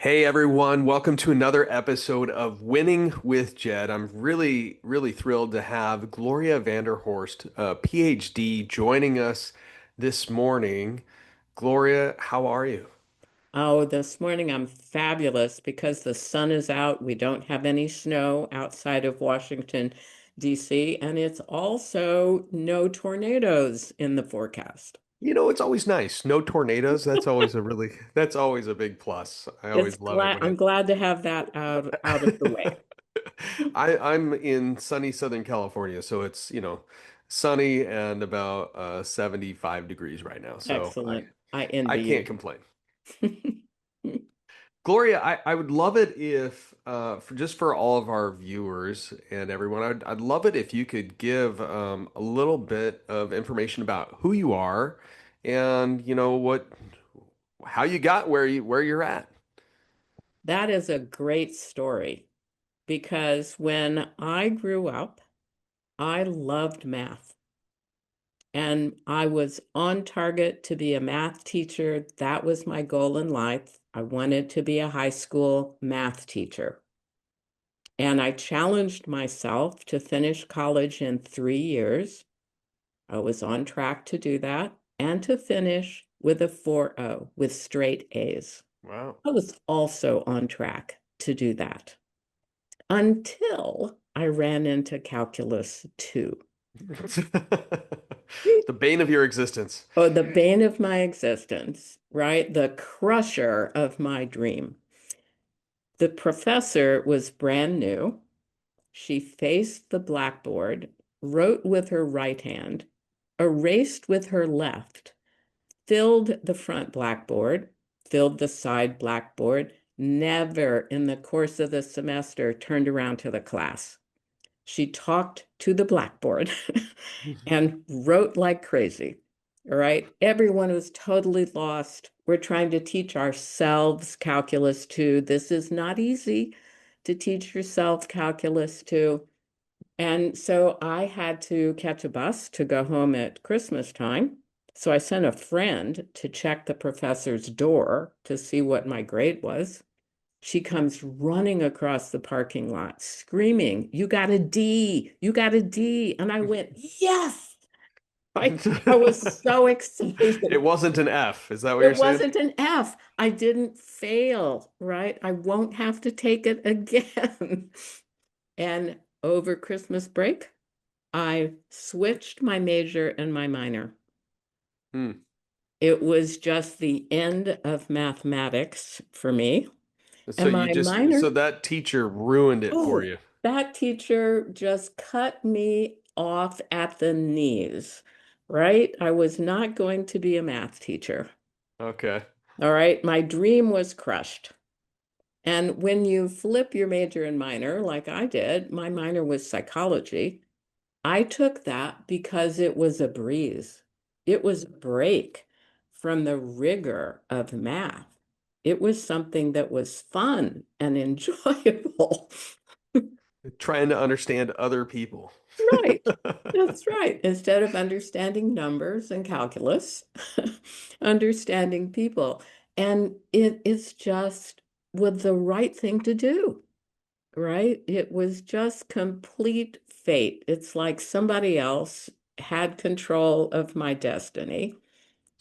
Hey everyone, welcome to another episode of Winning with Jed. I'm really thrilled to have Gloria Vanderhorst, a PhD, joining us this morning. Gloria, how are you? Oh, this morning I'm fabulous because the sun is out. We don't have any snow outside of Washington, D.C., and it's also no tornadoes in the forecast. It's always nice. No tornadoes. That's always a big plus. I It's always love it glad when I'm it. glad to have that out of the way. I'm in sunny Southern California, so it's, sunny and about 75 degrees right now. So I Excellent. I I envy can't you. complain. Gloria, I would love it if, for all of our viewers and everyone, I'd love it if you could give a little bit of information about who you are and how you got where you're at. That is a great story because when I grew up, I loved math. And I was on target to be a math teacher. That was my goal in life. I wanted to be a high school math teacher. And I challenged myself to finish college in 3 years. I was on track to do that and to finish with a 4.0 with straight A's. Wow. I was also on track to do that until I ran into calculus 2. The bane of your existence. Oh, the bane of my existence, right? The crusher of my dream. The professor was brand new. She faced the blackboard, wrote with her right hand, erased with her left, filled the front blackboard, filled the side blackboard, never in the course of the semester turned around to the class. She talked to the blackboard and wrote like crazy. All right. Everyone was totally lost. We're trying to teach ourselves calculus too. This is not easy to teach yourself calculus too. And so I had to catch a bus to go home at Christmas time. So I sent a friend to check the professor's door to see what my grade was. She comes running across the parking lot, screaming, "You got a D! You got a D!" And I went, "Yes!" I was so It excited. wasn't an F. Is that what you're It saying? wasn't an F. I didn't fail, right? I won't have to take it again. And over Christmas break, I switched my major and my minor. Hmm. It was just the end of mathematics for me. So And you my just minor, so that teacher ruined it for oh, you. that teacher just cut me off at the knees, right? I was not going to be a math teacher. Okay. All right. My dream was crushed. And when you flip your major and minor, like I did, my minor was psychology. I took that because it was a breeze. It was a break from the rigor of math. It was something that was fun and enjoyable. Trying to understand other people. Right. That's right. Instead of understanding numbers and calculus, understanding people. And it is just was the right thing to do, right? It was just complete fate. It's like somebody else had control of my destiny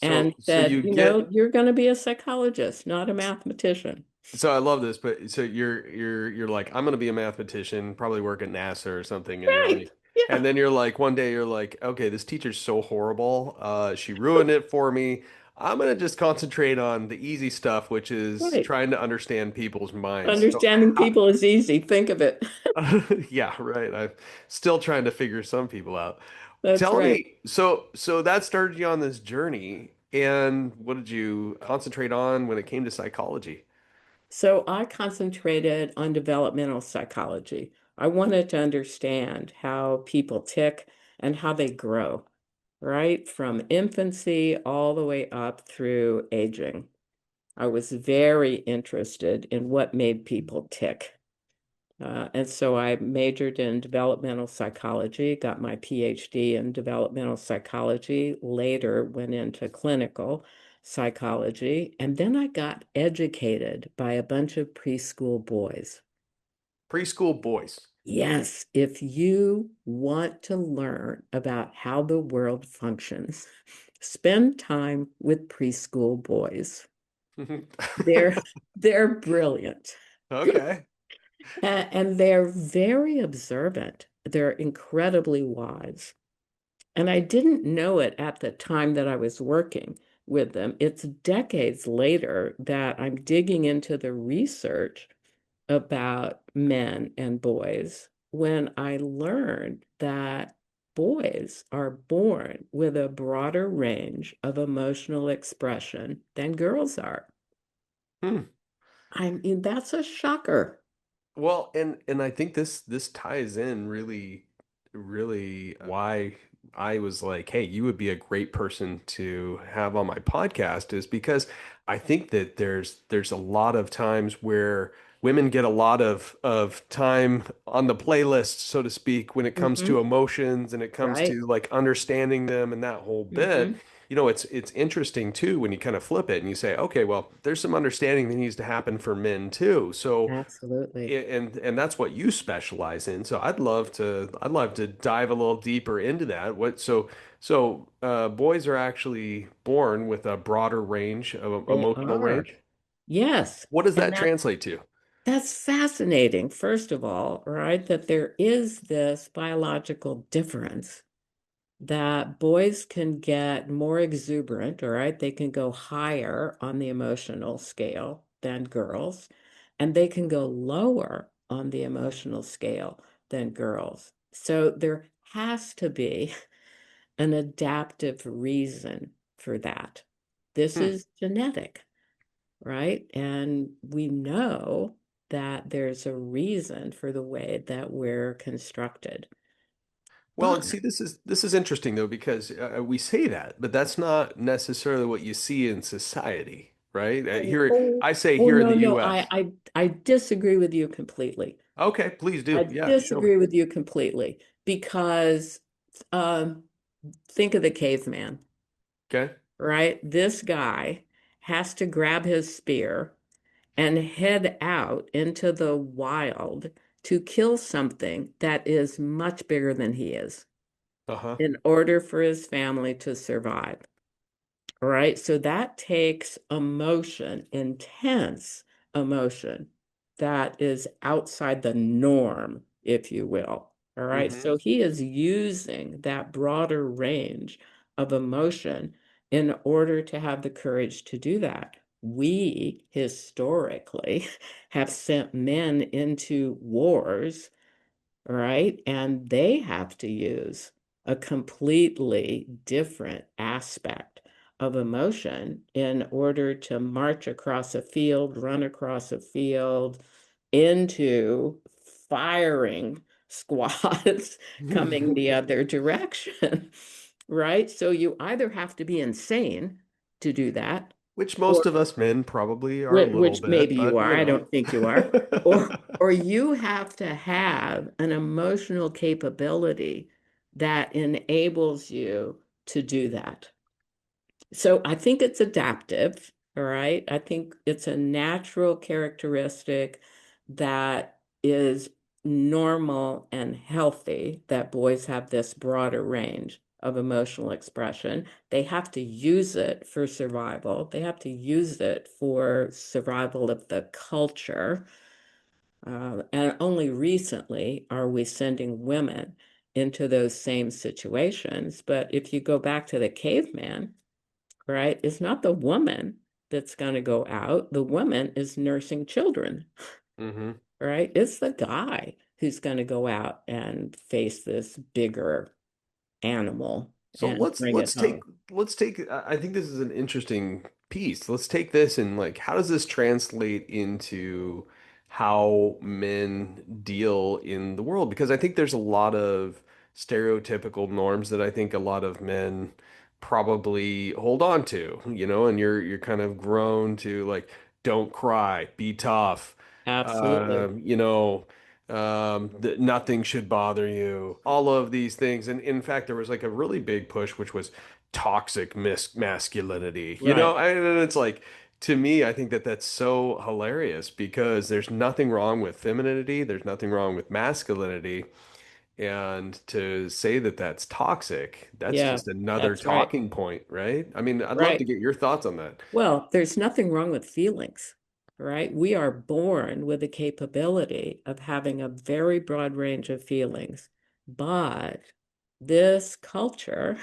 and So said, you get you're going to be a psychologist, not a mathematician. so I love this, but so you're like, I'm gonna be a mathematician, probably work at NASA or something, and you're Right. like, and Yeah. then you're like, one day you're like, okay, this teacher's so horrible. She ruined it for me. I'm gonna just concentrate on the easy stuff, which is Right. trying to understand people's minds. So, Understanding people is easy. Think of it. yeah, right. I'm still trying to figure some people out. That's Tell right. me, so that started you on this journey, and what did you concentrate on when it came to psychology? So I concentrated on developmental psychology. I wanted to understand how people tick and how they grow, right? From infancy all the way up through aging. I was very interested in what made people tick. And so I majored in developmental psychology, got my PhD in developmental psychology, later went into clinical psychology, and then I got educated by a bunch of preschool boys. Preschool boys. Yes, if you want to learn about how the world functions, spend time with preschool boys. They're they're brilliant. Okay. And they're very observant. They're incredibly wise. And I didn't know it at the time that I was working with them. It's decades later that I'm digging into the research about men and boys when I learned that boys are born with a broader range of emotional expression than girls are. Hmm. I mean, that's a shocker. Well, and I think this ties in really why I was like, hey, you would be a great person to have on my podcast is because I think that there's a lot of times where women get a lot of time on the playlist, so to speak, when it comes to Hmm. emotions and it comes Right? to like understanding them and that whole bit. Hmm. You know, it's interesting too when you kind of flip it and you say, okay, well, there's some understanding that needs to happen for men too. So Absolutely. and that's what you specialize in. So I'd love to dive a little deeper into that. Boys are actually born with a broader range of They emotional are. range. Yes. What does And that translate to? that's fascinating, first of all, right? That there is this biological difference that boys can get more exuberant, all right? They can go higher on the emotional scale than girls, and they can go lower on the emotional scale than girls. So there has to be an adaptive reason for that. This Hmm. is genetic, right? And we know that there's a reason for the way that we're constructed. Well, and But see, this is interesting though because we say that, but that's not necessarily what you see in society, right? Here, oh, I say oh here in no, the no, U.S. I disagree with you completely. Okay, please do. I Yeah, show me. disagree with you completely because um, think of the caveman, Okay. right? This guy has to grab his spear and head out into the wild to kill something that is much bigger than he is Uh-huh. in order for his family to survive. All right. So that takes emotion, intense emotion that is outside the norm, if you will. All right. Hmm. So he is using that broader range of emotion in order to have the courage to do that. We historically have sent men into wars, right? And they have to use a completely different aspect of emotion in order to march across a field, run across a field into firing squads coming the other direction, right? So you either have to be insane to do that, Which or most of us men probably are a little which bit, maybe you but are, you I know. don't think you are, or you have to have an emotional capability that enables you to do that. So I think it's adaptive, all right? I think it's a natural characteristic that is normal and healthy that boys have this broader range of emotional expression. They have to use it for survival. They have to use it for survival of the culture. And only recently are we sending women into those same situations. But if you go back to the caveman, right? It's not the woman that's going to go out. The woman is nursing children, Hmm. right? It's the guy who's going to go out and face this bigger animal So and let's bring it let's take home. let's take I think this is an interesting piece. Let's take this and like how does this translate into how men deal in the world? Because I think there's a lot of stereotypical norms that I think a lot of men probably hold on to, you know, and you're kind of grown to like don't cry, be tough. Absolutely. You know, that nothing should bother you, all of these things. And in fact, there was like a really big push, which was toxic masculinity. Right. And it's like, to me, I think that that's so hilarious because there's nothing wrong with femininity, there's nothing wrong with masculinity, and to say that that's toxic, that's Yeah, just another that's right. talking point, right? I mean, I'd love to Right. get your thoughts on that. Well, there's nothing wrong with feelings, right? We are born with the capability of having a very broad range of feelings, but this culture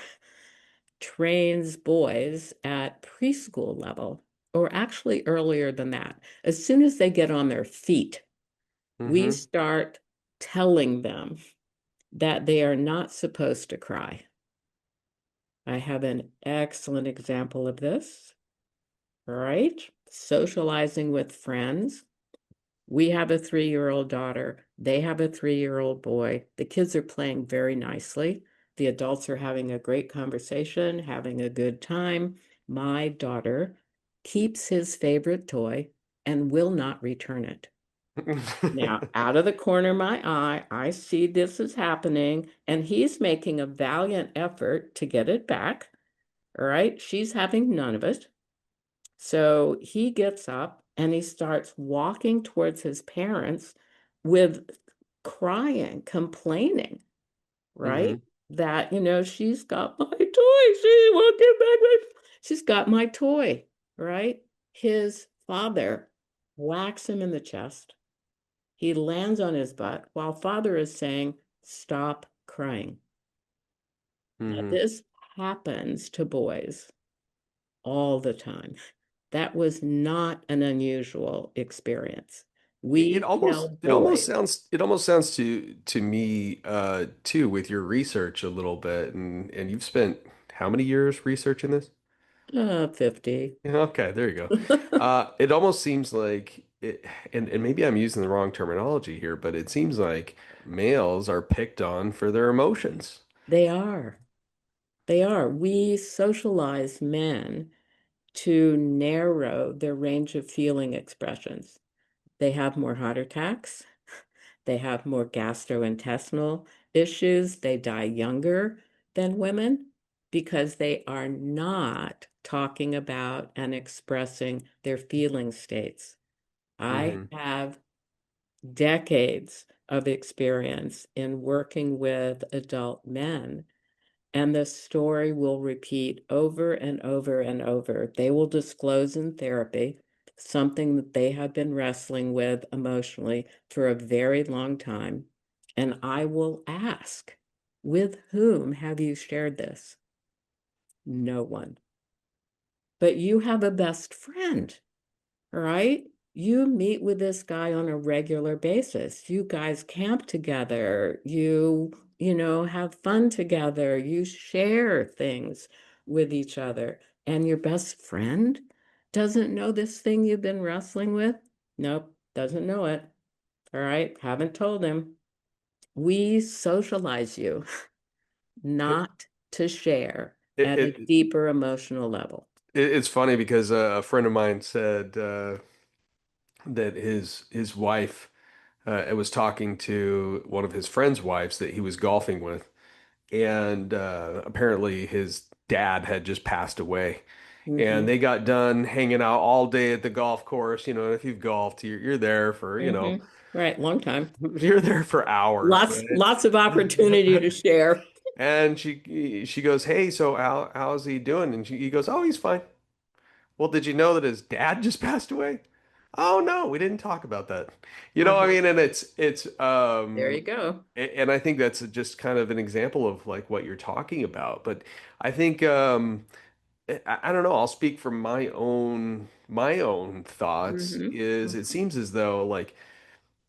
trains boys at preschool level, or actually earlier than that. As soon as they get on their feet, we Hmm. start telling them that they are not supposed to cry. I have an excellent example of this, right? Socializing with friends. We have a 3-year-old daughter. They have a 3-year-old boy. The kids are playing very nicely. The adults are having a great conversation, having a good time. My daughter keeps his favorite toy and will not return it. Now, out of the corner of my eye, I see this is happening, and he's making a valiant effort to get it back. All right. She's having none of it. So he gets up and he starts walking towards his parents with crying, complaining, right? Hmm. That, she's got my toy. She won't get back my, she's got my toy, right? His father whacks him in the chest. He lands on his butt while father is saying, "Stop crying." Now, Hmm. this happens to boys all the time. That was not an unusual experience. It We almost tell it almost boys, sounds to me too with your research a little bit, and you've spent how many years researching this? 50. Yeah, okay, there you go. It almost seems like it, and maybe I'm using the wrong terminology here, but it seems like males are picked on for their emotions. They are. They are. We socialize men to narrow their range of feeling expressions. They have more heart attacks. They have more gastrointestinal issues. They die younger than women because they are not talking about and expressing their feeling states. I Hmm. have decades of experience in working with adult men, and the story will repeat over and over and over. They will disclose in therapy something that they have been wrestling with emotionally for a very long time. And I will ask, with whom have you shared this? No one. But you have a best friend, right? You meet with this guy on a regular basis. You guys camp together. Have fun together. You share things with each other. And your best friend doesn't know this thing you've been wrestling with? Nope, doesn't know it. All right, haven't told him. We socialize you, It, not to share it, at a it, deeper emotional level. it's funny because a friend of mine said that his wife was talking to one of his friend's wives that he was golfing with, and apparently his dad had just passed away. And Mm-hmm. they got done hanging out all day at the golf course. If you've golfed, you're there for, Mm-hmm. Right, long time. you're there for hours, Lots of opportunity right? to share. And she goes, "Hey, so how's he doing?" And he goes, "Oh, he's fine." Well, did you know that his dad just passed away? Oh no, we didn't talk about that. I Uh-huh. mean, and it's There you go. and I think that's just kind of an example of like what you're talking about. But I think I don't know, I'll speak from my own thoughts Mm-hmm. is it Mm-hmm. seems as though like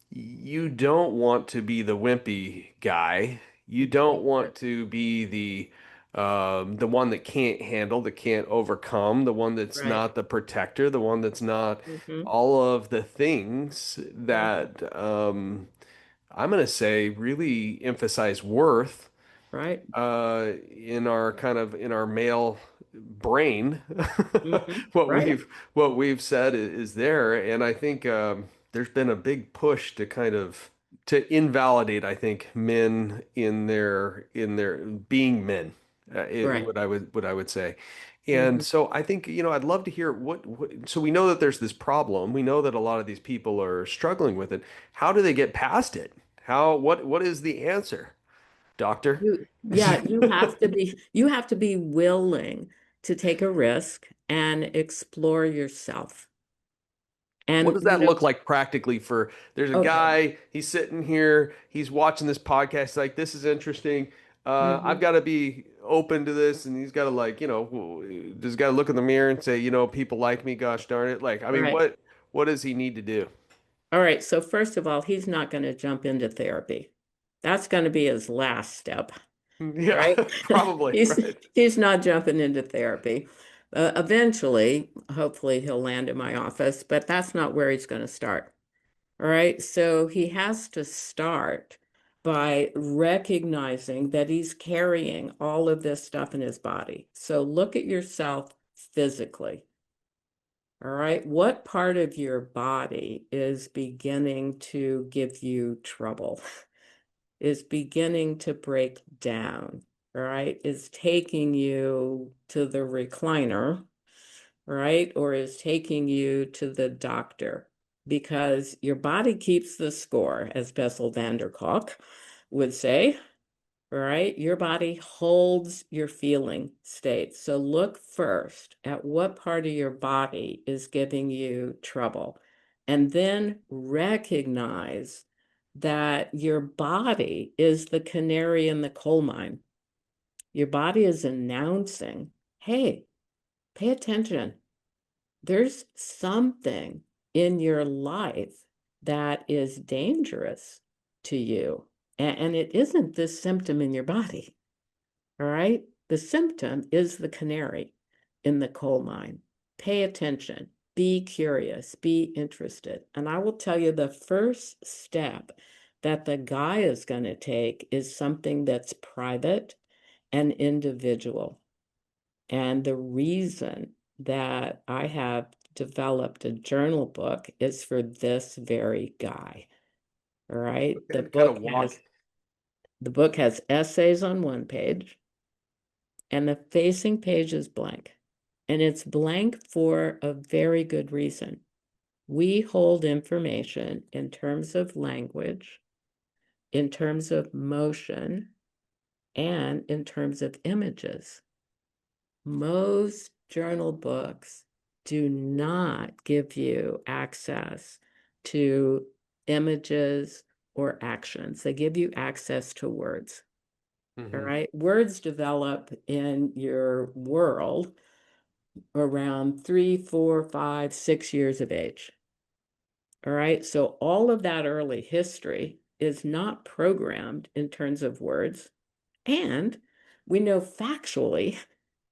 you don't want to be the wimpy guy. You don't want to be the one that can't handle, that can't overcome, the one that's Right. not the protector, the one that's not Mm-hmm. all of the things Mm-hmm. that I'm going to say really emphasize worth Right. in our male brain. Mm-hmm. what Right. we've what we've said is there, and I think there's been a big push to kind of to invalidate, I think, men in their being men. Right. what I would say. And Hmm. so I think, I'd love to hear so we know that there's this problem. We know that a lot of these people are struggling with it. How do they get past it? What is the answer, doctor? Yeah, you have to be willing to take a risk and explore yourself. What And does that look like practically there's a okay. guy, he's sitting here, he's watching this podcast, he's like, this is interesting. I've Hmm. got to be open to this, and he's got to just got to look in the mirror and say, people like me, gosh darn it. Like, I mean, Right. what does he need to do? All right. So first of all, he's not going to jump into therapy. That's going to be his last step. Yeah, Right? probably, He's right. he's not jumping into therapy. Eventually, hopefully he'll land in my office, but that's not where he's going to start. All right. So he has to start by recognizing that he's carrying all of this stuff in his body. So look at yourself physically. All right. What part of your body is beginning to give you trouble? Is beginning to break down, right? Is taking you to the recliner, right? Or is taking you to the doctor because your body keeps the score, as Bessel van der Kolk would say, right? Your body holds your feeling state. So look first at what part of your body is giving you trouble, and then recognize that your body is the canary in the coal mine. Your body is announcing, hey, pay attention. There's something in your life that is dangerous to you. And it isn't this symptom in your body. All right. The symptom is the canary in the coal mine. Pay attention, be curious, be interested. And I will tell you the first step that the guy is going to take is something that's private and individual. And the reason that I have developed a journal book is for this very guy. All right. And kind of walk. The book has essays on one page, and the facing page is blank. And it's blank for a very good reason. We hold information in terms of language, in terms of motion, and in terms of images. Most journal books do not give you access to images or actions. They give you access to words. All Hmm. right. Words develop in your world around 3, 4, 5, 6 years of age. All right. So all of that early history is not programmed in terms of words. And we know factually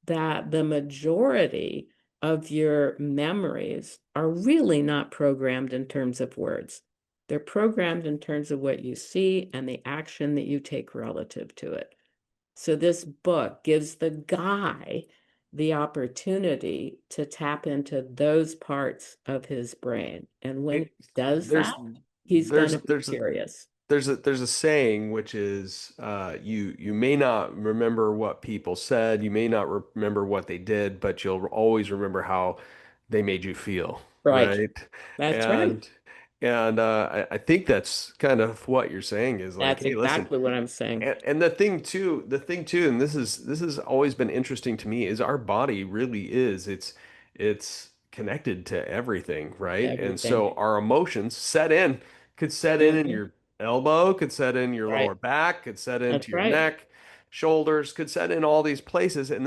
that the majority of your memories are really not programmed in terms of words. They're programmed in terms of what you see and the action that you take relative to it. So this book gives the guy the opportunity to tap into those parts of his brain. And when It, he does there's that, he's going there's to be there's a curious. there's a saying which is you may not remember what people said, you may not remember what they did, but you'll always remember how they made you feel, Right. right? That's right. And I think that's kind of what you're saying is like, That's hey, listen, exactly what I'm saying. and the thing too, and this has always been interesting to me is our body really is it's connected to everything, right? And Everything. so our emotions could set in Hmm. your elbow, could set in your lower Right. back, could set into That's your right. neck, shoulders, could set in all these places, and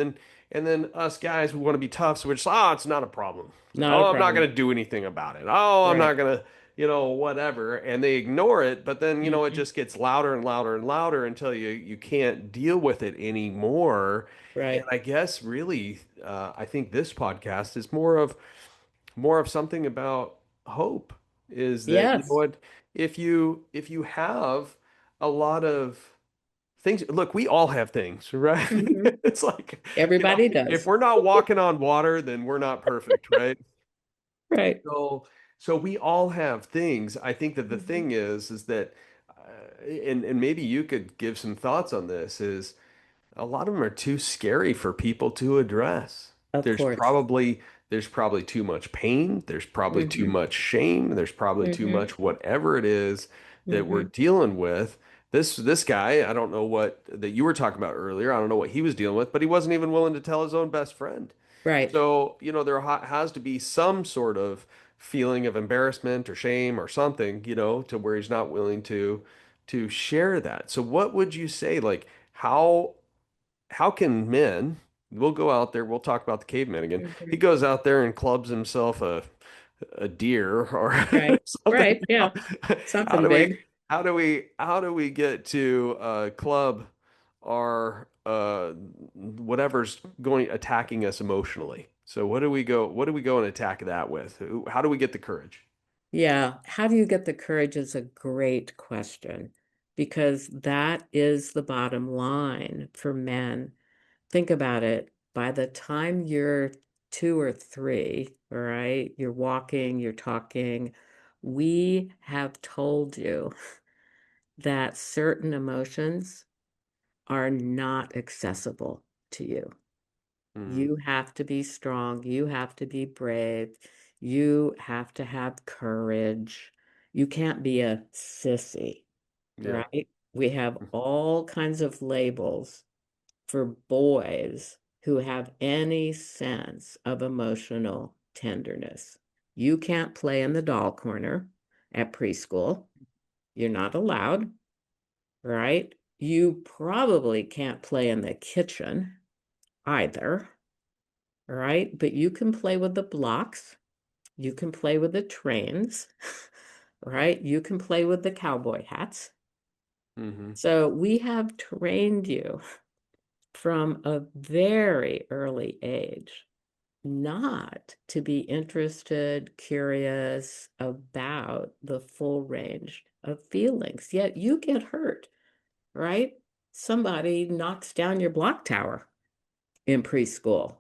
then us guys, we want to be tough, so we're just, it's not a problem. Not a Oh, I'm not problem. gonna do anything about it. Oh, I'm not Right. gonna whatever, and they ignore it, but then, it Hmm. just gets louder and louder and louder until you can't deal with it anymore. And Right. I guess really, I think this podcast is more of something about hope. Is that, Yes. what, if you have a lot of things, look, we all have things, right? Hmm. It's like, Everybody if does. we're not walking on water, then we're not perfect, right? Right. So we all have things. I think that the Hmm. thing is that, and maybe you could give some thoughts on this, is a lot of them are too scary for people to address. Of There's course. probably there's probably too much pain, there's probably too Hmm. much shame, there's probably too Hmm. much whatever it is that we're Hmm. dealing with. This guy, I don't know what that you were talking about earlier. I don't know what he was dealing with, but he wasn't even willing to tell his own best friend. Right. So, there has to be some sort of feeling of embarrassment or shame or something, to where he's not willing to share that. So what would you say, like how can men, we'll go out there, we'll talk about the caveman again. He Hmm. goes out there and clubs himself a deer or Right. something. Right. Yeah. How Something do we big. how do we get to club our whatever's going attacking us emotionally? So what do we go and attack that with? How do we get the courage? Yeah. How do you get the courage is a great question because that is the bottom line for men. Think about it. By the time you're 2 or 3, all right, you're walking, you're talking, we have told you that certain emotions are not accessible to you. Hmm. You have to be strong. You have to be brave. You have to have courage. You can't be a sissy, Yeah. right? We have all kinds of labels for boys who have any sense of emotional tenderness. You can't play in the doll corner at preschool. You're not allowed, right? You probably can't play in the kitchen either, right? But you can play with the blocks. You can play with the trains, right? You can play with the cowboy hats. Hmm. So we have trained you from a very early age not to be interested, curious about the full range of feelings. Yet you get hurt, right? Somebody knocks down your block tower in preschool.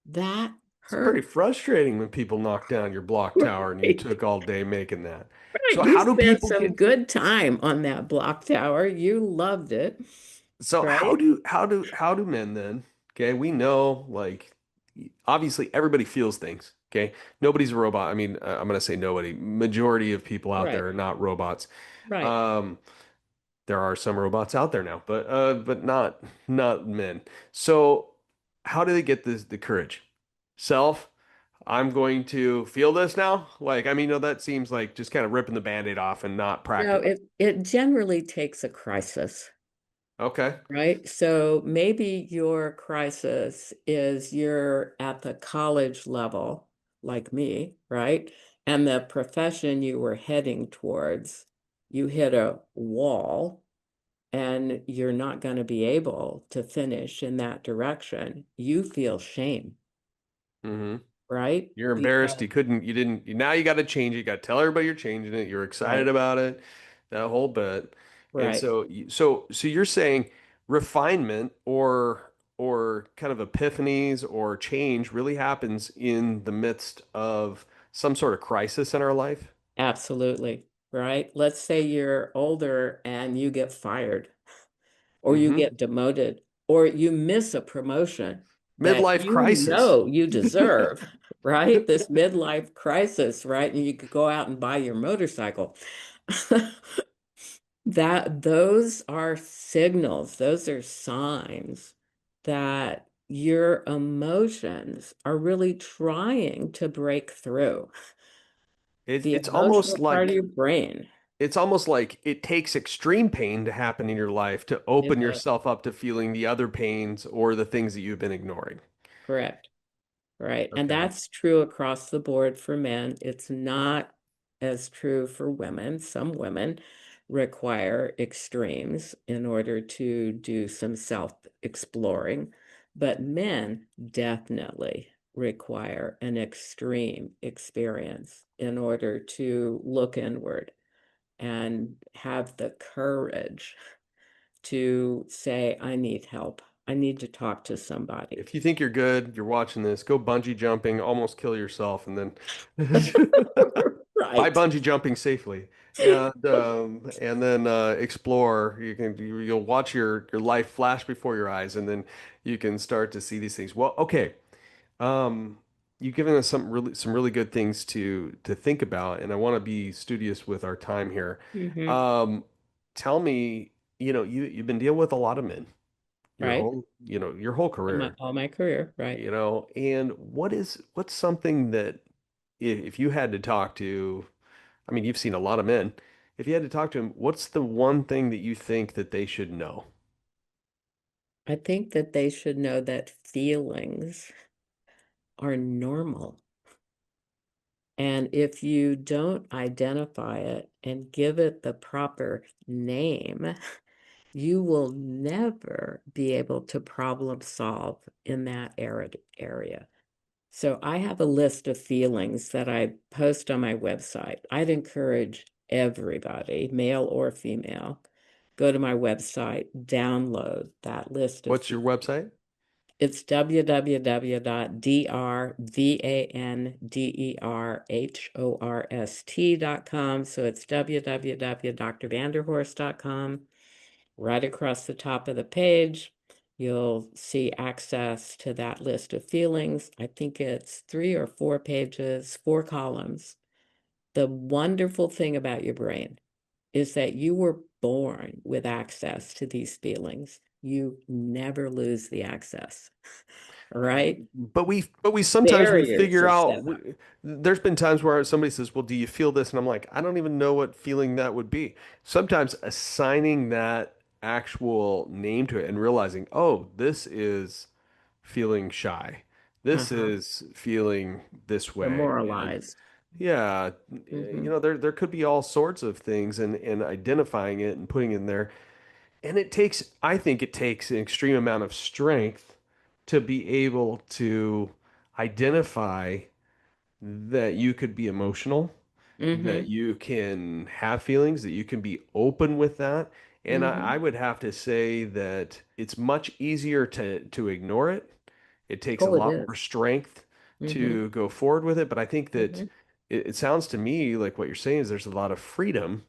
That It's pretty hurt. frustrating when people knock down your block tower and you Right. took all day making that. Right. So You how do spent people some get good time on that block tower. You loved it, so how right? do how do how do men then? Okay, we know like obviously everybody feels things. Okay, nobody's a robot. I mean, I'm gonna say nobody. Majority of people out Right. there are not robots. Right. Um, there are some robots out there now, but not men. So how do they get the courage? Self, I'm going to feel this now. Like, I mean, that seems like just kind of ripping the Band-Aid off and not No, practical. it generally takes a crisis. Okay. Right. So maybe your crisis is you're at the college level, like me, right? And the profession you were heading towards, you hit a wall and you're not going to be able to finish in that direction. You feel shame, Hmm. right? You're embarrassed. Because, You didn't, now you got to change it. You got to tell everybody you're changing it. You're excited right, about it, that whole bit. And right. so you're saying refinement or kind of epiphanies or change really happens in the midst of some sort of crisis in our life. Absolutely. Right. Let's say you're older and you get fired, or you Hmm. get demoted, or you miss a promotion that Midlife you crisis. know you deserve, right? This midlife crisis, right? And you could go out and buy your motorcycle. That those are signals, those are signs that your emotions are really trying to break through It, the it's almost emotional part of like your brain. it's almost like it takes extreme pain to happen in your life to open It does. yourself up to feeling the other pains or the things that you've been ignoring. Correct. Right. And Okay. that's true across the board for men. It's not as true for women. Some women require extremes in order to do some self-exploring, but men definitely require an extreme experience in order to look inward and have the courage to say, I need help. I need to talk to somebody. If you think you're good, you're watching this, go bungee jumping, almost kill yourself, and then by Right. bungee jumping safely, and then explore. You'll watch your life flash before your eyes, and then you can start to see these things. Well, okay. Um, you've given us some really good things to think about, and I want to be studious with our time here. Hmm. Um, tell me, you've been dealing with a lot of men Right. your whole career, All my career. Right. and what's something that if you had to talk to, I mean, you've seen a lot of men. If you had to talk to them, what's the one thing that you think that they should know? I think that they should know that feelings are normal. And if you don't identify it and give it the proper name, you will never be able to problem solve in that area. So I have a list of feelings that I post on my website. I'd encourage everybody, male or female, go to my website, download that list of What's your feelings. website? It's www.drvanderhorst.com. So it's www.drvanderhorst.com. Right across the top of the page, you'll see access to that list of feelings. I think it's 3 or 4 pages, 4 columns. The wonderful thing about your brain is that you were born with access to these feelings. You never lose the access, right? But we sometimes we Barriers figure are out set up. there's been times where somebody says, "Well, do you feel this?" And I'm like, "I don't even know what feeling that would be." Sometimes assigning that actual name to it and realizing, "Oh, this is feeling shy. This Uh-huh. is feeling this way." And Demoralized. yeah, Hmm. there could be all sorts of things and identifying it and putting it in there. And I think it takes an extreme amount of strength to be able to identify that you could be emotional, that Hmm. you can have feelings, that you can be open with that. And I Hmm. would have to say that it's much easier to ignore it. It takes a Oh, it lot more is. strength Hmm. to go forward with it. But I think that Hmm. it sounds to me like what you're saying is there's a lot of freedom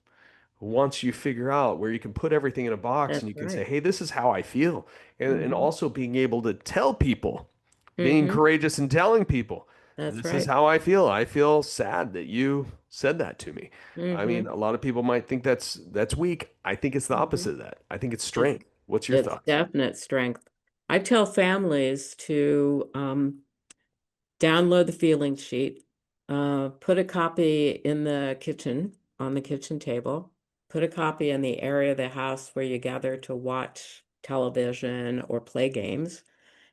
once you figure out where you can put everything in a box and That's you can say, right. hey, this is how I feel. And Hmm. also being able to tell people, being Hmm. courageous and telling people, That's this is right. how I feel. I feel sad that you said that to me. I mean, Hmm. a lot of people might think that's weak. I think it's the Hmm. opposite of that. I think it's It's strength. What's your it's thoughts? definite strength. I tell families to download the feeling sheet, put a copy in the kitchen on the kitchen table, put a copy in the area of the house where you gather to watch television or play games,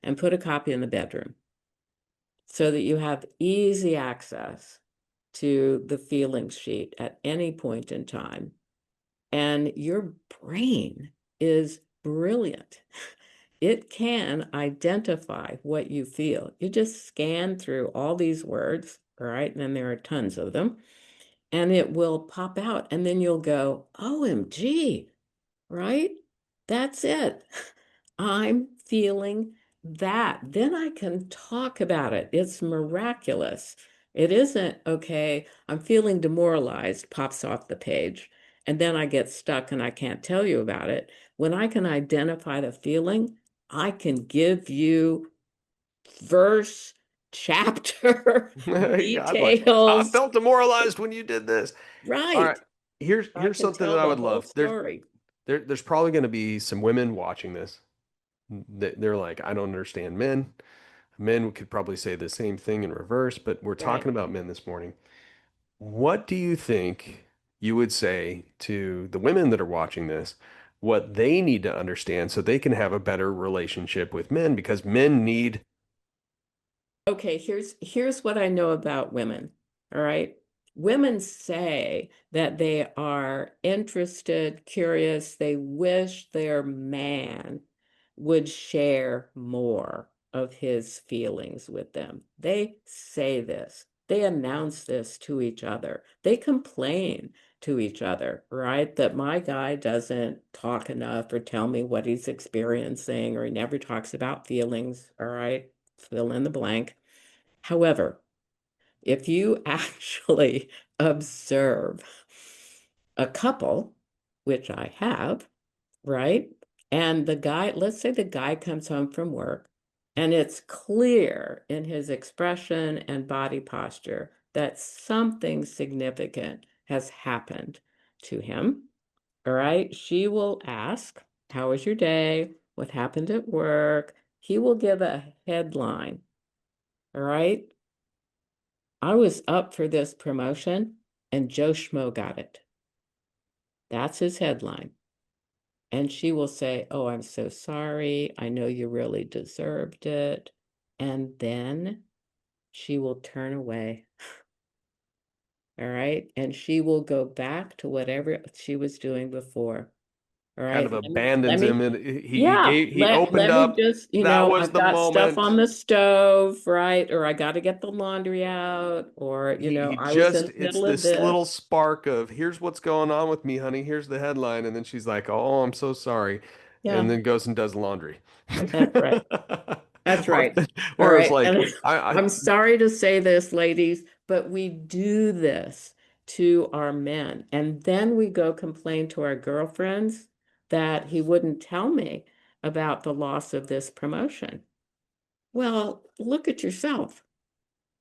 and put a copy in the bedroom so that you have easy access to the feeling sheet at any point in time. And your brain is brilliant. It can identify what you feel. You just scan through all these words, all right? And then there are tons of them, and it will pop out. And then you'll go, OMG, right? That's it. I'm feeling that. Then I can talk about it. It's miraculous. It isn't, okay, I'm feeling demoralized, pops off the page, and then I get stuck and I can't tell you about it. When I can identify the feeling, I can give you verse, chapter, I'd like, I details. felt demoralized when you did this. All right. Right. I Here's can something tell that I the would whole love. story. There's probably going to be some women watching this. They're like, I don't understand men. Men could probably say the same thing in reverse, but we're Right. talking about men this morning. What do you think you would say to the women that are watching this, what they need to understand so they can have a better relationship with men? Because men need, Okay, here's what I know about women. All right. Women say that they are interested, curious, they wish their man would share more of his feelings with them. They say this. They announce this to each other. They complain to each other, right? That my guy doesn't talk enough or tell me what he's experiencing, or he never talks about feelings, all right? Fill in the blank. However, if you actually observe a couple, which I have, right? And the guy, let's say the guy comes home from work and it's clear in his expression and body posture that something significant has happened to him. All right. She will ask, how was your day? What happened at work? He will give a headline. All right. I was up for this promotion and Joe Schmo got it. That's his headline. And she will say, oh, I'm so sorry. I know you really deserved it. And then she will turn away. All right. And she will go back to whatever she was doing before. All Kind right. of Let abandons him, me, and yeah, he opened let me up. just, That was I've the got stuff moment. on the stove, right? Or I got to get the laundry out, or, He I was in just the it's middle of this little this. spark of here's what's going on with me, honey. Here's the headline, and then she's like, "Oh, I'm so sorry," Yeah, and then goes and does laundry. that's right. That's Or right. All or it's right. like And I I'm sorry to say this, ladies, but we do this to our men. And then we go complain to our girlfriends that he wouldn't tell me about the loss of this promotion. Well, look at yourself,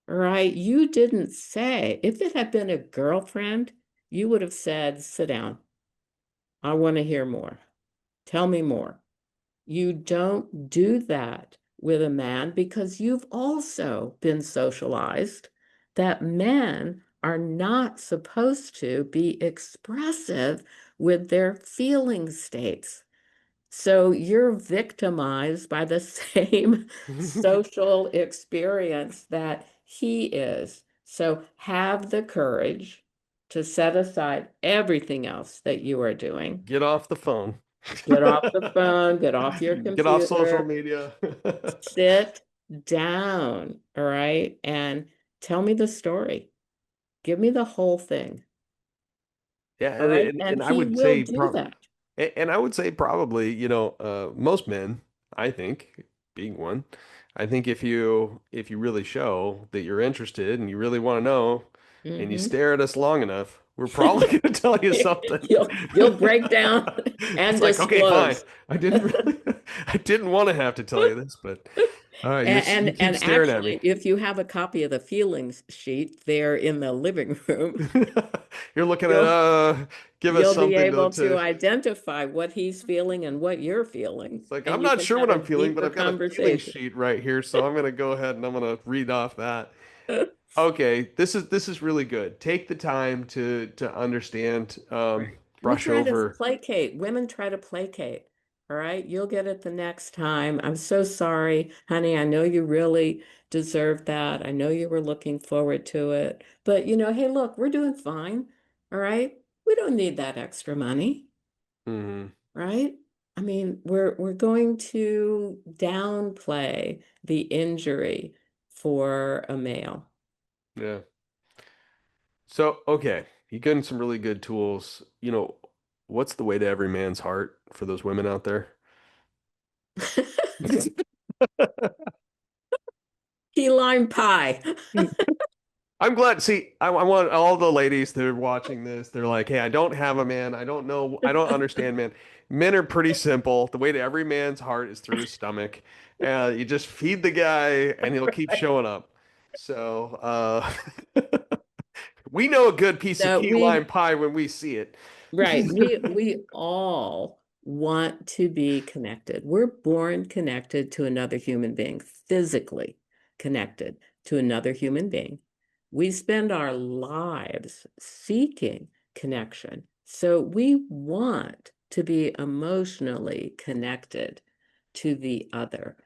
all right? You didn't say, if it had been a girlfriend, you would have said, sit down. I want to hear more. Tell me more. You don't do that with a man because you've also been socialized that men are not supposed to be expressive with their feeling states. So you're victimized by the same social experience that he is. So have the courage to set aside everything else that you are doing. get off the phone. Get off the phone, get off your Get off social computer, media. sit down, all right, and tell me the story. Give me the whole thing, Yeah, all right? And and I he would will say do that. and I would say probably, most men, I think, being one, I think if you really show that you're interested and you really want to know and you Hmm. stare at us long enough, we're probably going to tell you something. You'll break down It's and like, okay, fine. disclose. I didn't want to have to tell you this, but you keep And staring at me. actually, if you have a copy of the feelings sheet there in the living room, You're looking at you'll give us you'll be something able to to identify what he's feeling and what you're feeling, It's like and I'm you not can sure have what a I'm feeling, but deeper I've got a feeling conversation. sheet right here, so I'm gonna go ahead and I'm gonna read off that. Okay, this is really good. Take the time to understand, Right. We brush try to over. placate. Women try to placate. All right. You'll get it the next time. I'm so sorry, honey. I know you really deserved that. I know you were looking forward to it. But, hey, look, we're doing fine. All right. We don't need that extra money, Hmm. right? I mean, we're going to downplay the injury for a male. Yeah. So okay, you getting some really good tools. What's the way to every man's heart for those women out there? Key lime pie. I'm glad. See, I want all the ladies that are watching this. They're like, hey, I don't have a man. I don't know. I don't understand, man. Men are pretty simple. The way to every man's heart is through his stomach. You just feed the guy, and he'll keep showing up. So, we know a good piece of So key lime pie when we see it. right. We all want to be connected. We're born connected to another human being, physically connected to another human being. We spend our lives seeking connection. So we want to be emotionally connected to the other.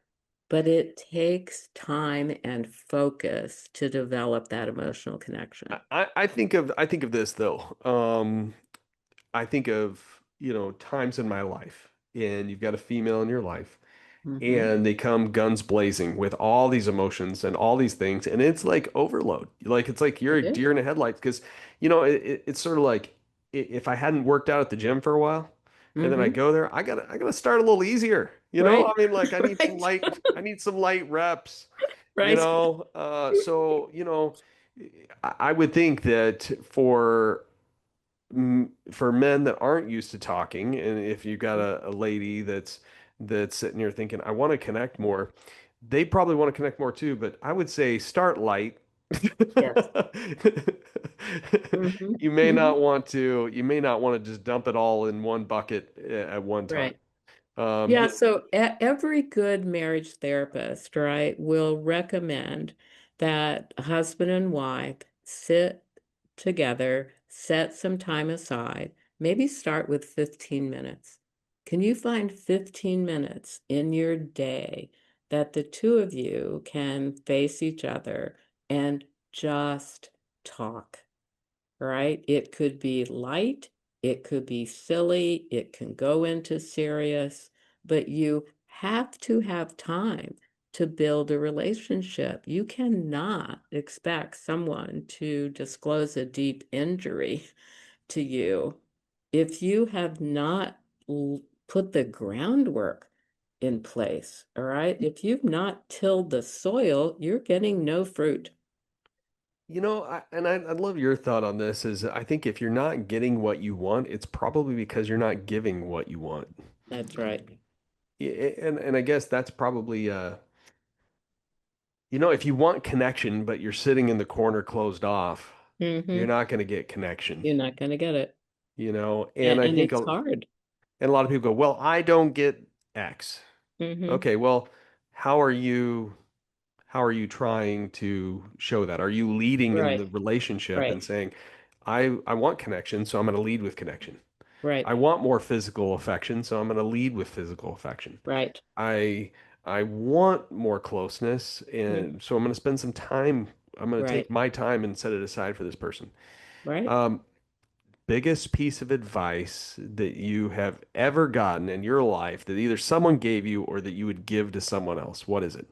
But it takes time and focus to develop that emotional connection. I think of this though. I think of, times in my life, and you've got a female in your life, Hmm. and they come guns blazing with all these emotions and all these things, and it's like overload. Like it's like you're It a is. deer in the headlights because, it's sort of like if I hadn't worked out at the gym for a while, and then I Hmm. go there, I gotta start a little easier. Right. I mean, like Right. I need some light reps. Right. So I would think that for men that aren't used to talking, and if you've got a lady that's sitting here thinking, I want to connect more, they probably want to connect more too, but I would say start light. Yes. Hmm. Hmm. You may not want to just dump it all in one bucket at one time. Right. Yeah, You know, so every good marriage therapist, right, will recommend that husband and wife sit together, set some time aside, maybe start with 15 minutes. Can you find 15 minutes in your day that the two of you can face each other and just talk? Right? It could be light, it could be silly, it can go into serious, but you have to have time to build a relationship. You cannot expect someone to disclose a deep injury to you if you have not put the groundwork in place. All right. If you've not tilled the soil, you're getting no fruit. I'd love your thought on this is I think if you're not getting what you want, it's probably because you're not giving what you want. That's right. And I guess that's probably if you want connection, but you're sitting in the corner closed off, you're Hmm. not going to get connection, You're not going to get it. and I And think it's hard. and a lot of people go, well, I don't get X. Hmm. Okay, well, how are you how are you trying to show that? Are you leading in the Right. relationship and Right. saying, I want connection, so I'm going to lead with connection. I Right. want more physical affection, so I'm going to lead with physical affection. Right. I I want more closeness, Mm. and so I'm going to spend some time. I'm going to take Right. my time and set it aside for this person. Right. Um, Biggest piece of advice that you have ever gotten in your life that either someone gave you or that you would give to someone else? What is it?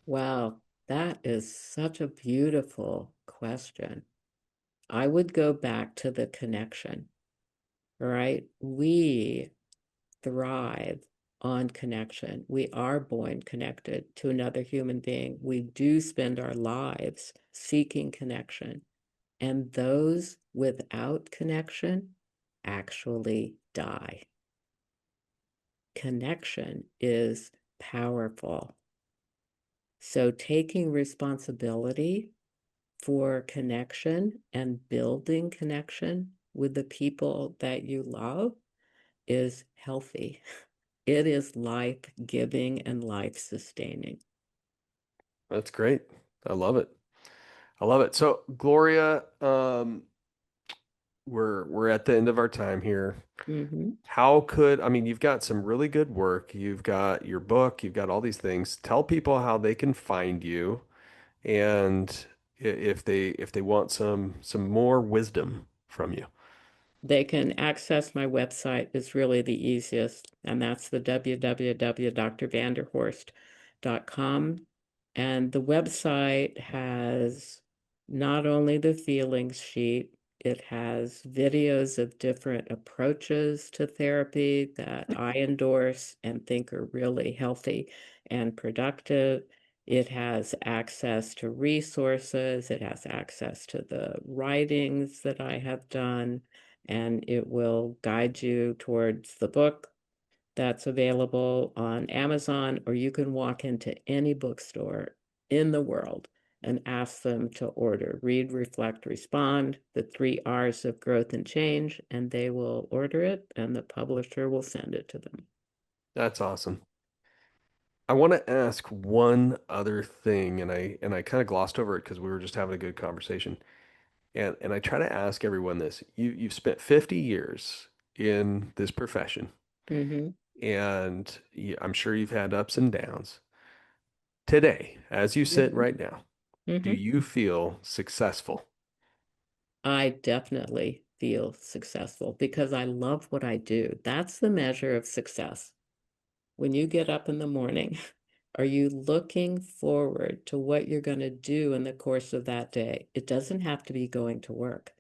Wow. That is such a beautiful question. I would go back to the connection, right? We thrive on connection. We are born connected to another human being. We do spend our lives seeking connection. And those without connection actually die. Connection is powerful. So taking responsibility for connection and building connection with the people that you love is healthy. It is life-giving and life-sustaining. That's great. I love it. I love it. So, Gloria, we're at the end of our time here. Hmm. I mean, you've got some really good work. You've got your book, you've got all these things. Tell people how they can find you and if they want some more wisdom from you. They can access my website is really the easiest, and that's the www.drvanderhorst.com. And the website has not only the feelings sheet, it has videos of different approaches to therapy that I endorse and think are really healthy and productive. It has access to resources, it has access to the writings that I have done, and it will guide you towards the book that's available on Amazon, or you can walk into any bookstore in the world and ask them to order Read, Reflect, Respond, the three R's of growth and change, and they will order it and the publisher will send it to them. That's awesome. I want to ask one other thing, and I kind of glossed over it because we were just having a good conversation. And I try to ask everyone this. You've spent 50 years in this profession, Hmm. and I'm sure you've had ups and downs. Today, as you sit Hmm. right now, do Hmm. you feel successful? I definitely feel successful because I love what I do. That's the measure of success. When you get up in the morning, are you looking forward to what you're going to do in the course of that day? It doesn't have to be going to work,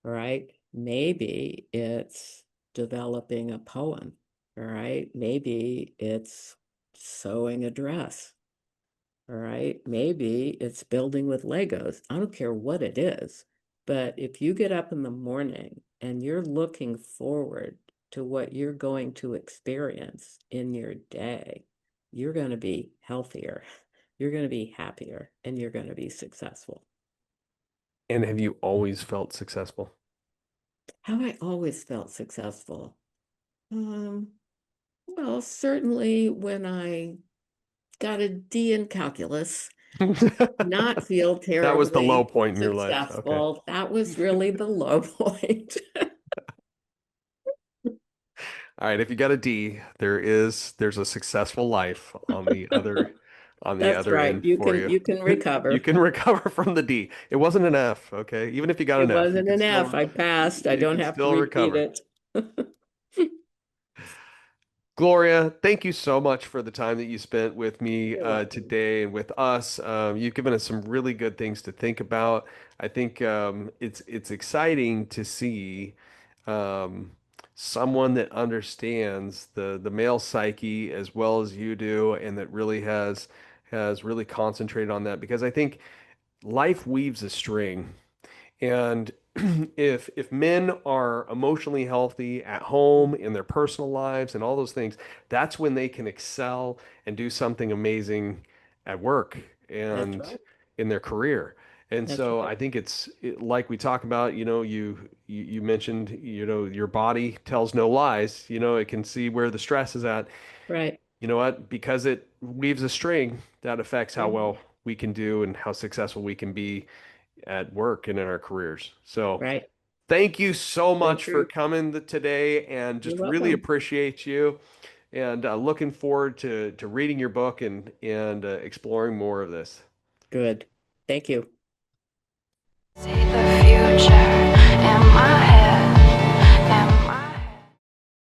right? Maybe it's developing a poem, all right? Maybe it's sewing a dress. All right. Maybe it's building with Legos. I don't care what it is. But if you get up in the morning and you're looking forward to what you're going to experience in your day, you're going to be healthier, you're going to be happier, and you're going to be successful. And have you always felt successful? How I always felt successful. Um, well, certainly when I got a D in calculus, not feel That was the low terribly point in your life. Okay. successful. That was really the low point. All right, if you got a D, there's a successful life on the That's other right. end for you. You can You recover. can recover from the D. It wasn't an F, okay? Even if you got It an F, wasn't an F. I passed. I you don't can have to still repeat recover. it. Gloria, thank you so much for the time that you spent with me You're welcome. today and with us. You've given us some really good things to think about. I think it's exciting to see um, someone that understands the male psyche as well as you do, and that really has really concentrated on that because I think life weaves a string. And if men are emotionally healthy at home in their personal lives and all those things, that's when they can excel and do something amazing at work That's and right. in their career. And That's so right. I think like we talk about, you mentioned, your body tells no lies, it can see where the stress is at. Right. You know what? Because it weaves a string, that affects how Mhm. well we can do and how successful we can be at work and in our careers. So Right. thank you so So much for true. coming today and You're just really welcome. appreciate you and looking forward to reading your book and exploring more of this. Good. Thank you. See the future.